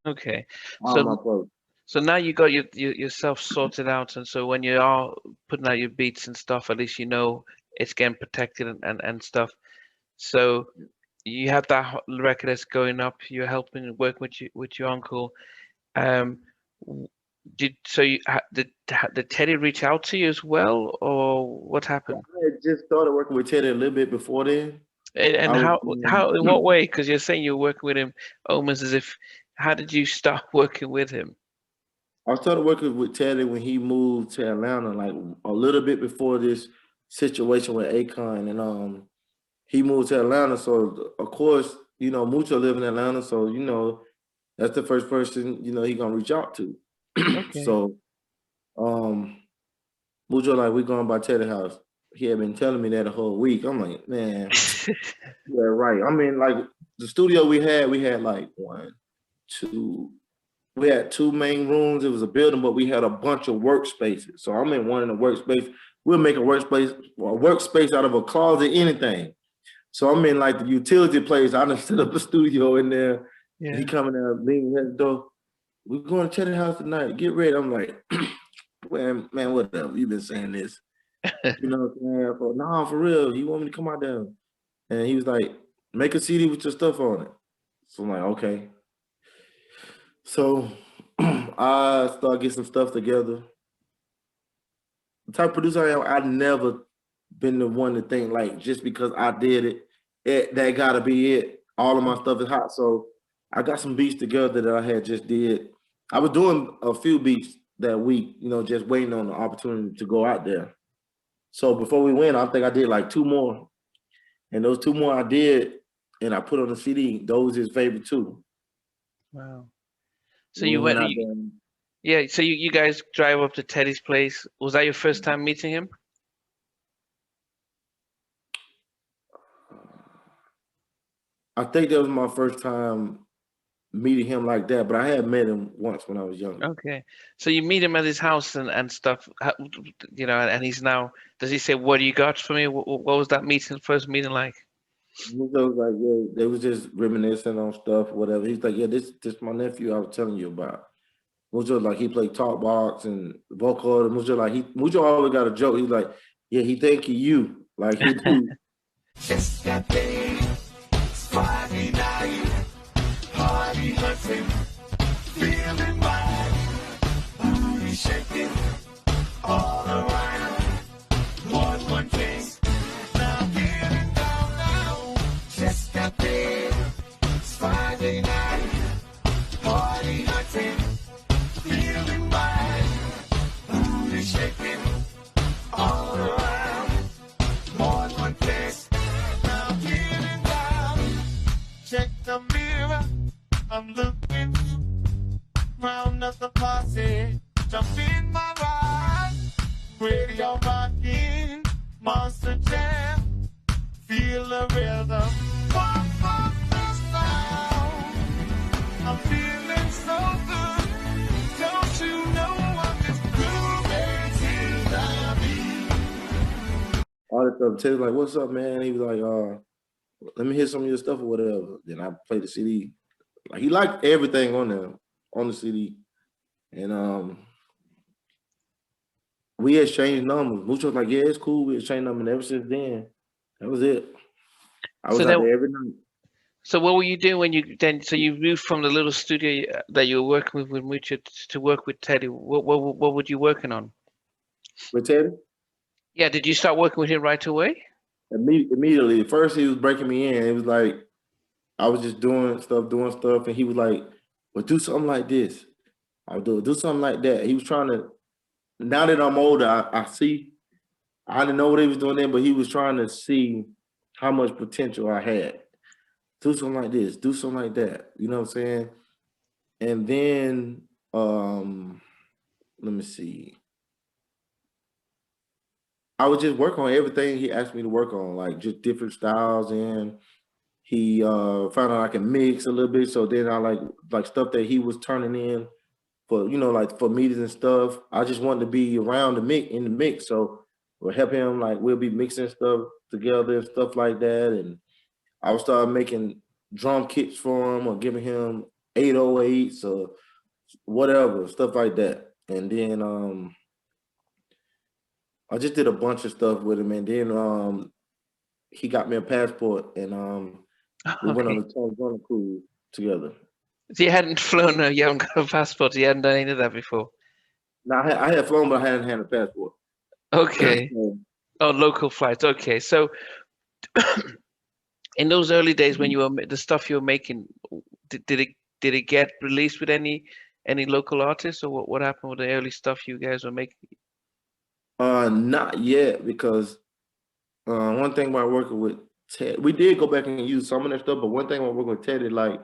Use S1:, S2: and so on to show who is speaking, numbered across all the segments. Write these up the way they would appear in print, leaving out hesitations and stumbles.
S1: Okay, so now you got yourself sorted out, and so when you are putting out your beats and stuff, at least you know it's getting protected and stuff. So you have that record that's going up. You're helping work with your uncle. Um, w- did Teddy reach out to you as well, or what happened?
S2: I had just started working with Teddy a little bit before then.
S1: And
S2: I was
S1: how in what way? Because you're saying you're working with him almost as if. How did you start working with him?
S2: I started working with Teddy when he moved to Atlanta, like a little bit before this situation with Akon, and he moved to Atlanta. So of course, Mucho live in Atlanta, so that's the first person he gonna reach out to.
S1: Okay.
S2: So um, Mucho like we going by Teddy house. He had been telling me that the whole week. I'm like, man, yeah, right. I mean, like the studio we had like one, two. We had two main rooms. It was a building, but we had a bunch of workspaces. So I'm in one in the workspace. We'll make a workspace out of a closet, anything. So I'm in like the utility place. I done set up a studio in there.
S1: Yeah.
S2: He coming there, leaning at the door. We're going to Teddy house tonight. Get ready. I'm like, man, whatever. You've been saying this. You know what I'm saying? No, for real. You want me to come out there? And he was like, make a CD with your stuff on it. So I'm like, okay. So I started getting some stuff together. The type of producer I am, I never been the one to think like just because I did it, that gotta be it. All of my stuff is hot. So I got some beats together that I had just did. I was doing a few beats that week, just waiting on the opportunity to go out there. So before we went, I think I did like two more. And those two more I did, and I put on the CD. Those is favorite too.
S1: Wow. So
S2: When we
S1: you
S2: went
S1: went,
S2: out there.
S1: yeah. So you guys drive up to Teddy's place. Was that your first time meeting him?
S2: I think that was my first time meeting him like that, but I had met him once when I was younger.
S1: Okay. So you meet him at his house and stuff, and he's now. Does he say, "What do you got for me?" What was that first meeting like?
S2: He was like, yeah, they was just reminiscing on stuff, whatever. He's like, yeah, this my nephew I was telling you about. Mucho like he played talk box and vocal. Mucho like Mucho always got a joke. He's like, yeah, he think he you like he do.
S3: Just that day, it's Friday night, party hunting, feeling wild, booty shaking all around. One case, now getting down now. Just that day, it's Friday night, party hunting, feeling wild, booty shaking all around. More than one case. Check the mirror, I'm looking round at the party, jump in my ride, radio rocking, monster jam, feel the rhythm, pump the sound, I'm feeling so good, don't you know I'm just grooving till the beat.
S2: All the stuff. Teddy's like, what's up, man? He was like, let me hear some of your stuff or whatever. Then I played the CD. Like he liked everything on there on the CD, and we exchanged numbers. Mucho was like, yeah, it's cool. We exchanged numbers, and ever since then, that was it. I
S1: So
S2: was out
S1: then,
S2: there every night.
S1: so what were you doing when you then? So you moved from the little studio that you were working with Mucho to work with Teddy. What were you working on?
S2: With Teddy,
S1: Yeah, did you start working with him right away?
S2: immediately. At first, he was breaking me in. It was like I was just doing stuff, and he was like, well, do something like this. I would do something like that. He was trying to. Now that I'm older, I see I didn't know what he was doing then, but he was trying to see how much potential I had. Do something like this, do something like that. You know what I'm saying? And then let me see. I would just work on everything he asked me to work on, like just different styles. And he found out I can mix a little bit. So then I like stuff that he was turning in for, you know, like for meetings and stuff. I just wanted to be around in the mix. So we'll help him, like we'll be mixing stuff together and stuff like that. And I would start making drum kits for him or giving him 808s or whatever, stuff like that. And then I just did a bunch of stuff with him. And then he got me a passport, and we went on
S1: Okay.
S2: a Tanzania cruise together.
S1: So you hadn't flown, you haven't got a passport, you hadn't done any of that before.
S2: Now I had flown, but I hadn't had a passport.
S1: Okay. Oh, local flights. Okay. So in those early days when you were the stuff you were making, did it get released with any local artists, or what happened with the early stuff you guys were making?
S2: Not yet, because one thing about working with Ted, we did go back and use some of that stuff, but one thing about working with Ted is like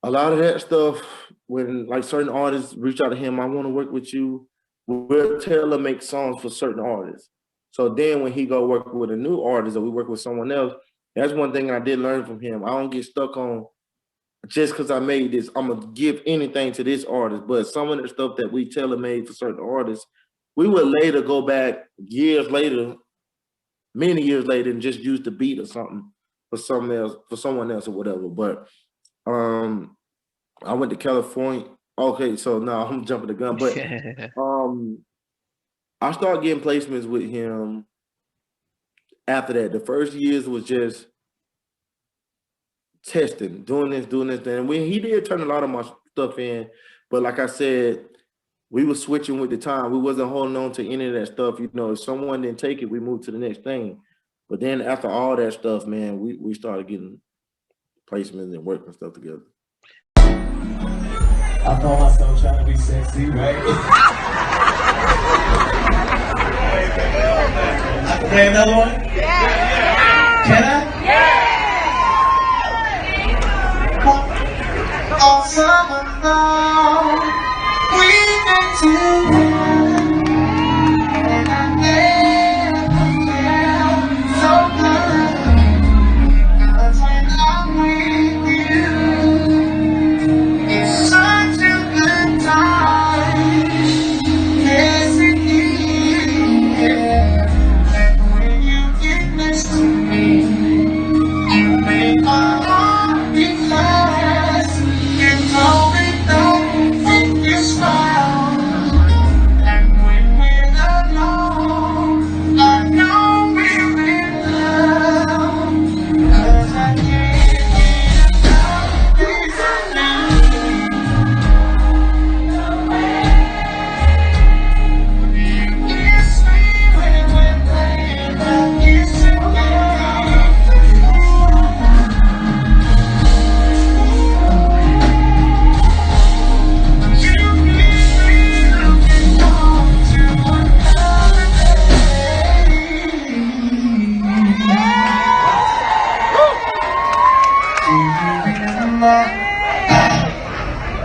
S2: a lot of that stuff, when like certain artists reach out to him, I want to work with you, we'll tailor make songs for certain artists. So then when he go work with a new artist or we work with someone else, that's one thing I did learn from him. I don't get stuck on just because I made this, I'm gonna give anything to this artist. But some of the stuff that we tailor made for certain artists, we would later go back years later, many years later, and just use the beat or something for someone else or whatever. But I went to California. Okay, so now I'm jumping the gun, but I started getting placements with him after that. The first years was just testing, doing this, and when he did turn a lot of my stuff in, but like I said, we were switching with the time. We wasn't holding on to any of that stuff. You know, if someone didn't take it, we moved to the next thing. But then after all that stuff, man, we started getting placements and working stuff together.
S3: I call myself trying to be sexy, right? I can play another one? Yeah. Can I? Yeah. All summer long, we've been together, and I never felt so good as when I'm with you. It's such a good time. Yes, it is. And when you get next to me, you make my heart beat fast. You told me don't think you smile. And when we're alone, I know we're in love. 'Cause I can't get enough of you.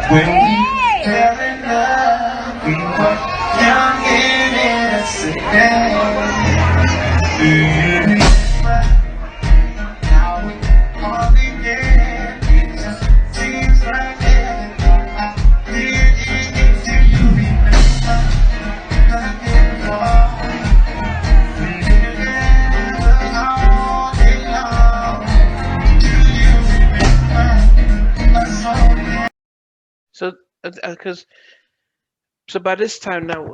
S3: When we fell in love, we were young and innocent. Do you remember how we hardly did? It just seems like everything I did. Do you remember nothing more? We were together all day long. Do you remember us all?
S1: So, because so by this time now,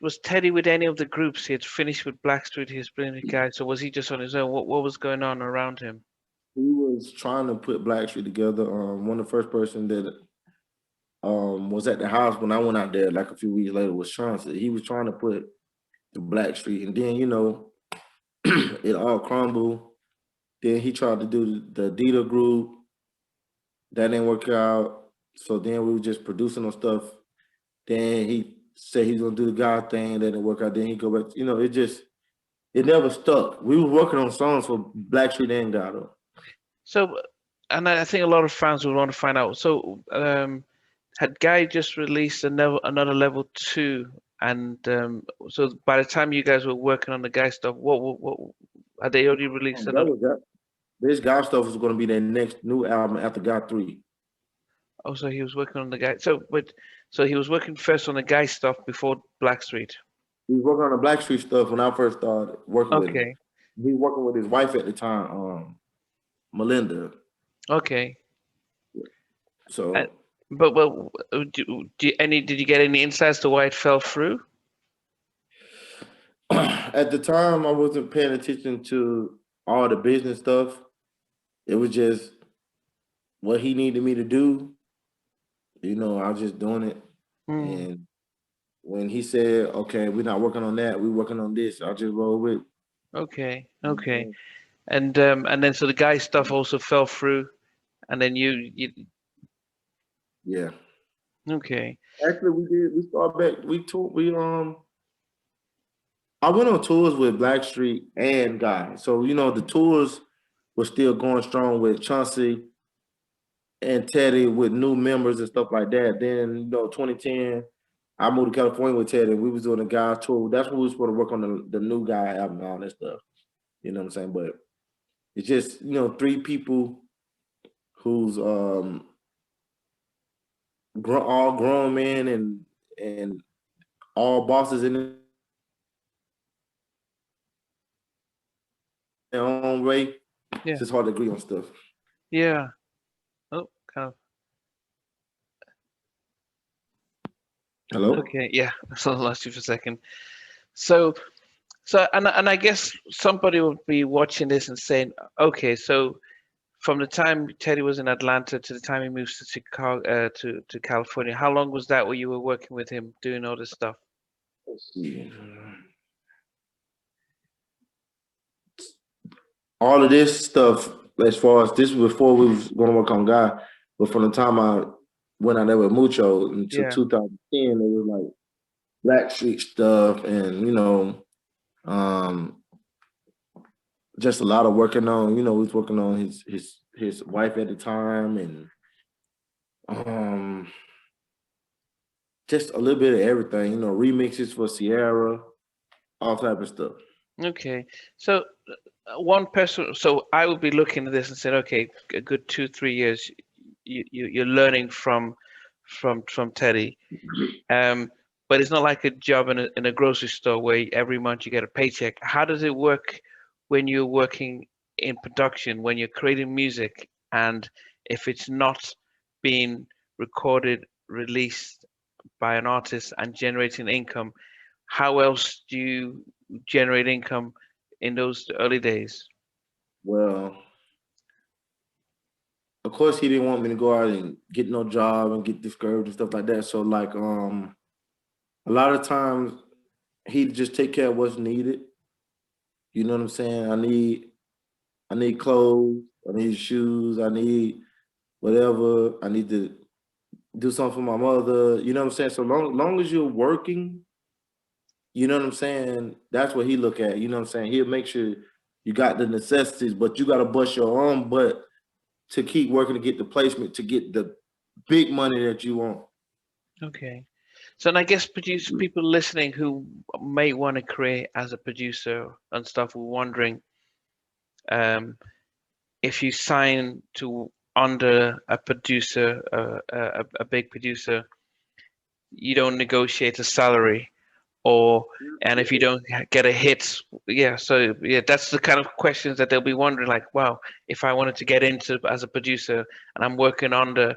S1: was Teddy with any of the groups? He had finished with Blackstreet, he was brilliant guy. So was he just on his own? What was going on around him?
S2: He was trying to put Blackstreet together. One of the first person that was at the house when I went out there like a few weeks later was Chauncey. He was trying to put the Blackstreet, and then, you know, it all crumbled. Then he tried to do the Dita group. That didn't work out. So then we were just producing on stuff. Then he said he's gonna do the God thing. That didn't work out. Then he go back. You know, it just it never stuck. We were working on songs for Blackstreet and Gato.
S1: So, and I think a lot of fans would want to find out. So, had Guy just released another level 2, and so by the time you guys were working on the Guy stuff, what had they already released
S2: That
S1: another?
S2: was that. This God stuff is going to be their next new album after God 3.
S1: Oh, so he was working on the Guy. So he was working first on the Guy stuff before Blackstreet.
S2: He was working on the Blackstreet stuff when I first started working with him.
S1: Okay.
S2: He was working with his wife at the time, Melinda.
S1: Okay.
S2: So,
S1: But did you get any insights to why it fell through?
S2: at the time, I wasn't paying attention to all the business stuff. It was just what he needed me to do. You know, I was just doing it.
S1: Mm,
S2: And when he said, "Okay, we're not working on that. We're working on this," I just roll with it.
S1: okay. Okay. And then so the Guy stuff also fell through, and then you
S2: Yeah.
S1: okay.
S2: Actually, we did. We started back. We toured. I went on tours with Blackstreet and Guy. So you know the tours were still going strong with Chauncey and Teddy with new members and stuff like that. Then 2010, I moved to California with Teddy. We was doing a Guy tour. That's when we was supposed to work on the new Guy album and all that stuff. You know what I'm saying? But it's just 3 people who's all grown men and all bosses in their own way.
S1: Yeah.
S2: It's just hard to agree on stuff.
S1: Yeah. Oh, kind of.
S2: Hello?
S1: Okay. Yeah. So I lost you for a second. So and I guess somebody would be watching this and saying, okay, so from the time Teddy was in Atlanta to the time he moves to Chicago, to California, how long was that where you were working with him doing all this stuff?
S2: Let's see. All of this stuff, as far as this was before we was going to work on Guy, but from the time I went out there with Mucho until
S1: Yeah.
S2: 2010, it was like Blackstreet stuff and, um, just a lot of working on, we was working on his wife at the time and just a little bit of everything, remixes for Sierra, all type of stuff.
S1: Okay. So one person, so I would be looking at this and saying, okay, a good 2-3 years, you're learning from Teddy. But it's not like a job in a grocery store where every month you get a paycheck. How does it work when you're working in production, when you're creating music, and if it's not being recorded, released by an artist and generating income, how else do you generate income in those early days?
S2: Well, of course he didn't want me to go out and get no job and get discouraged and stuff like that. So like a lot of times he'd just take care of what's needed. You know what I'm saying? I need clothes, I need shoes, I need whatever, I need to do something for my mother. You know what I'm saying? So long as you're working, you know what I'm saying? That's what he look at. You know what I'm saying? He'll make sure you got the necessities, but you gotta bust your own butt to keep working to get the placement, to get the big money that you want.
S1: Okay. So, and I guess people listening who may want to create as a producer and stuff were wondering, if you sign to under a producer, a big producer, you don't negotiate a salary, and if you don't get a hit, yeah. So yeah, that's the kind of questions that they'll be wondering. Like, wow, if I wanted to get into as a producer and I'm working under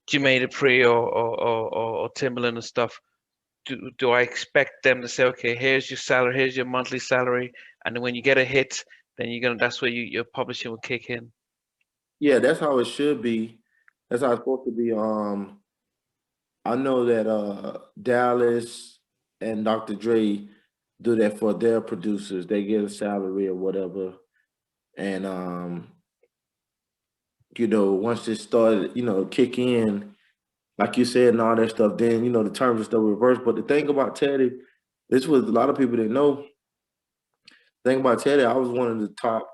S1: Jermaine Dupri or Timbaland and stuff, do I expect them to say, okay, here's your salary, here's your monthly salary, and then when you get a hit, then that's where your publishing will kick in.
S2: Yeah, that's how it should be. That's how it's supposed to be. I know that Dallas and Dr. Dre do that for their producers. They get a salary or whatever. And once it started, kick in, like you said, and all that stuff, then the terms and stuff reverse. But the thing about Teddy, this was a lot of people didn't know. thing about Teddy, I was one of the top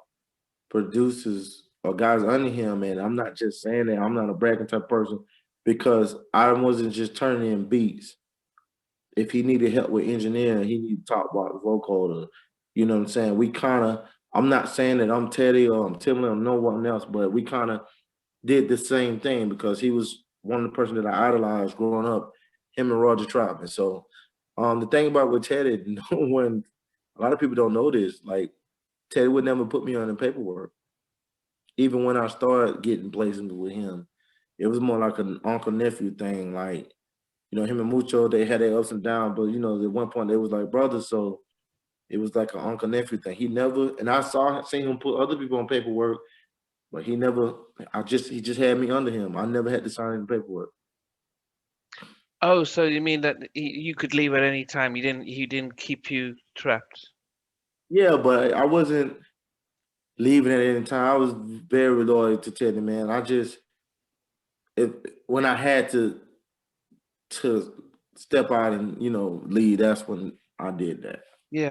S2: producers or guys under him, and I'm not just saying that. I'm not a bragging type person because I wasn't just turning in beats. If he needed help with engineering, he needed top box vocal, or, you know what I'm saying? We kind of, I'm not saying that I'm Teddy or I'm Timberland or no one else, but we kind of did the same thing because he was one of the person that I idolized growing up, him and Roger Trout. And so the thing about with Teddy, when a lot of people don't know this, like Teddy would never put me on the paperwork. Even when I started getting placements with him, it was more like an uncle nephew thing. Like, you know, him and Mucho, they had their ups and downs, but you know, at one point they was like brothers, so it was like an uncle nephew thing. He never, and I seen him put other people on paperwork, but he never. He just had me under him. I never had to sign any paperwork.
S1: Oh, so you mean that you could leave at any time? He didn't keep you trapped.
S2: Yeah, but I wasn't leaving at any time. I was very loyal to Teddy, man. When I had to step out and, you know, lead, that's when I did that.
S1: Yeah.